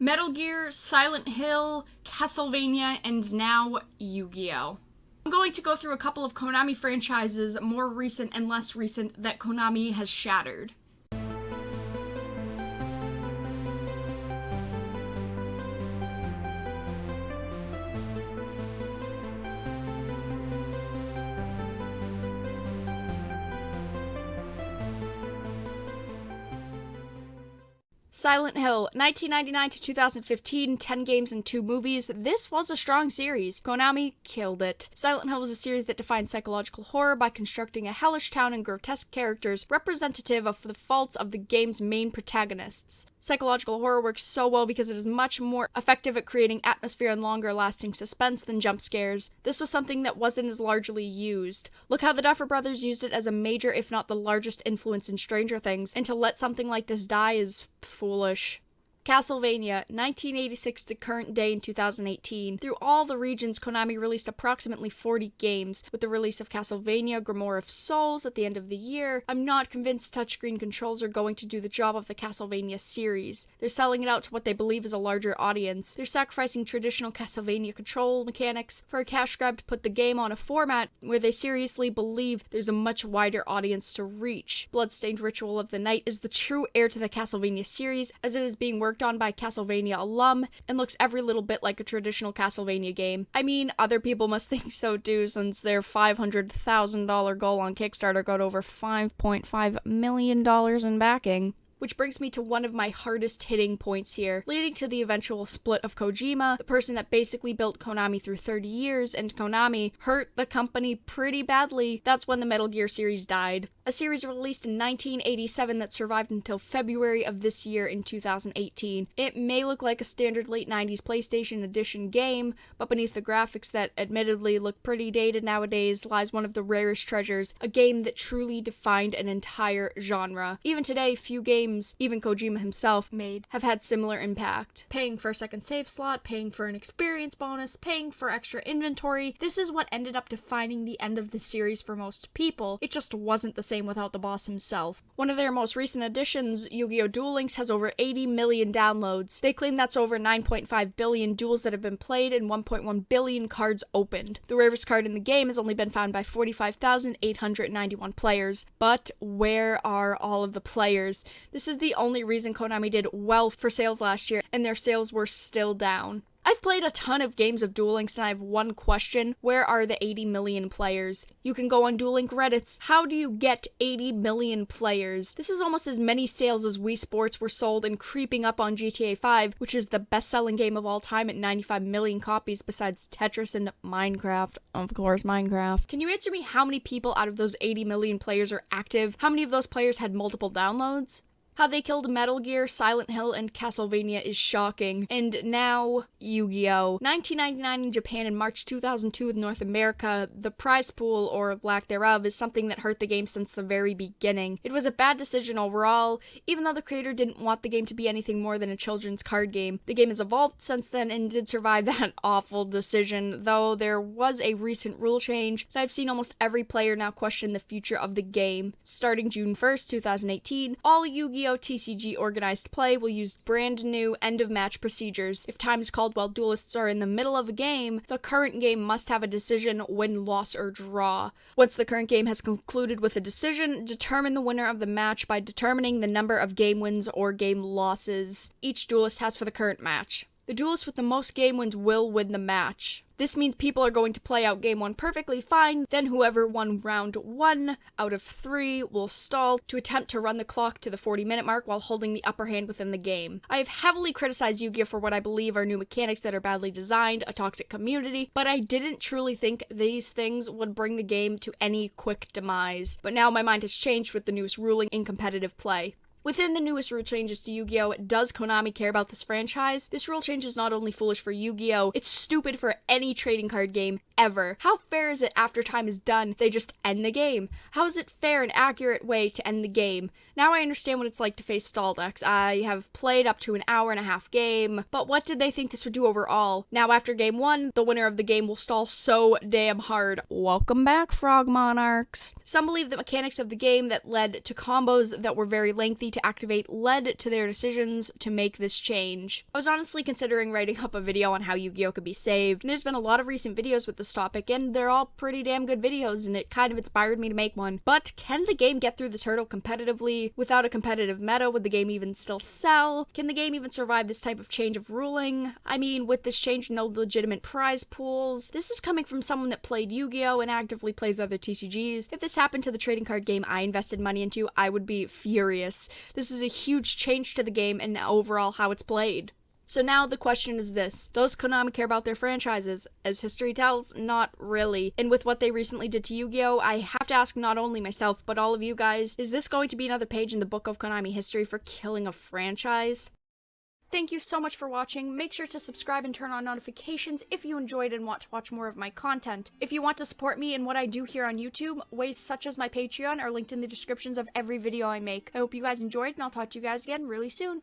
Metal Gear, Silent Hill, Castlevania, and now Yu-Gi-Oh! I'm going to go through a couple of Konami franchises, more recent and less recent, that Konami has shattered. Silent Hill, 1999 to 2015, 10 games and 2 movies. This was a strong series. Konami killed it. Silent Hill was a series that defined psychological horror by constructing a hellish town and grotesque characters representative of the faults of the game's main protagonists. Psychological horror works so well because it is much more effective at creating atmosphere and longer-lasting suspense than jump scares. This was something that wasn't as largely used. Look how the Duffer Brothers used it as a major, if not the largest influence in Stranger Things, and to let something like this die is foolish. Castlevania, 1986 to current day in 2018. Through all the regions, Konami released approximately 40 games. With the release of Castlevania Grimoire of Souls at the end of the year, I'm not convinced touchscreen controls are going to do the job of the Castlevania series. They're selling it out to what they believe is a larger audience. They're sacrificing traditional Castlevania control mechanics for a cash grab to put the game on a format where they seriously believe there's a much wider audience to reach. Bloodstained Ritual of the Night is the true heir to the Castlevania series, as it is being worked on by Castlevania alum and looks every little bit like a traditional Castlevania game. I mean, other people must think so too, since their $500,000 goal on Kickstarter got over $5.5 million in backing. Which brings me to one of my hardest hitting points here, leading to the eventual split of Kojima, the person that basically built Konami through 30 years, and Konami hurt the company pretty badly. That's when the Metal Gear series died. A series released in 1987 that survived until February of this year in 2018. It may look like a standard late 90s PlayStation Edition game, but beneath the graphics that admittedly look pretty dated nowadays lies one of the rarest treasures, a game that truly defined an entire genre. Even today, few games even Kojima himself made have had similar impact. Paying for a second save slot, paying for an experience bonus, paying for extra inventory, this is what ended up defining the end of the series for most people. It just wasn't the same without the boss himself. One of their most recent additions, Yu-Gi-Oh! Duel Links, has over 80 million downloads. They claim that's over 9.5 billion duels that have been played and 1.1 billion cards opened. The rarest card in the game has only been found by 45,891 players. But where are all of the players? This is the only reason Konami did well for sales last year, and their sales were still down. I've played a ton of games of Duel Links and I have one question. Where are the 80 million players? You can go on Duel Link Reddits. How do you get 80 million players? This is almost as many sales as Wii Sports were sold and creeping up on GTA 5, which is the best-selling game of all time at 95 million copies besides Tetris and Minecraft. Of course, Minecraft. Can you answer me how many people out of those 80 million players are active? How many of those players had multiple downloads? How they killed Metal Gear, Silent Hill, and Castlevania is shocking. And now, Yu-Gi-Oh! 1999 in Japan and March 2002 in North America, the prize pool, or lack thereof, is something that hurt the game since the very beginning. It was a bad decision overall, even though the creator didn't want the game to be anything more than a children's card game. The game has evolved since then and did survive that awful decision, though there was a recent rule change that I've seen almost every player now question the future of the game. Starting June 1st, 2018, all Yu-Gi-Oh! TCG organized play will use brand new end-of-match procedures. If time is called while duelists are in the middle of a game, the current game must have a decision, win, loss, or draw. Once the current game has concluded with a decision, determine the winner of the match by determining the number of game wins or game losses each duelist has for the current match. The duelist with the most game wins will win the match. This means people are going to play out game 1 perfectly fine, then whoever won round 1 out of 3 will stall to attempt to run the clock to the 40-minute mark while holding the upper hand within the game. I have heavily criticized Yu-Gi-Oh! For what I believe are new mechanics that are badly designed, a toxic community, but I didn't truly think these things would bring the game to any quick demise. But now my mind has changed with the newest ruling in competitive play. Within the newest rule changes to Yu-Gi-Oh! Does Konami care about this franchise? This rule change is not only foolish for Yu-Gi-Oh!, it's stupid for any trading card game ever. How fair is it after time is done, they just end the game? How is it fair and accurate way to end the game? Now I understand what it's like to face stall decks. I have played up to an hour-and-a-half game, but what did they think this would do overall? Now after game 1, the winner of the game will stall so damn hard. Welcome back, Frog Monarchs. Some believe the mechanics of the game that led to combos that were very lengthy to activate led to their decisions to make this change. I was honestly considering writing up a video on how Yu-Gi-Oh could be saved, and there's been a lot of recent videos with this topic, and they're all pretty damn good videos, and it kind of inspired me to make one. But can the game get through this hurdle competitively? Without a competitive meta, would the game even still sell? Can the game even survive this type of change of ruling? I mean, with this change, no legitimate prize pools. This is coming from someone that played Yu-Gi-Oh and actively plays other TCGs. If this happened to the trading card game I invested money into, I would be furious. This is a huge change to the game and overall how it's played. So now the question is this: does Konami care about their franchises? As history tells, not really. And with what they recently did to Yu-Gi-Oh, I have to ask not only myself, but all of you guys, is this going to be another page in the book of Konami history for killing a franchise? Thank you so much for watching. Make sure to subscribe and turn on notifications if you enjoyed and want to watch more of my content. If you want to support me in what I do here on YouTube, ways such as my Patreon are linked in the descriptions of every video I make. I hope you guys enjoyed, and I'll talk to you guys again really soon.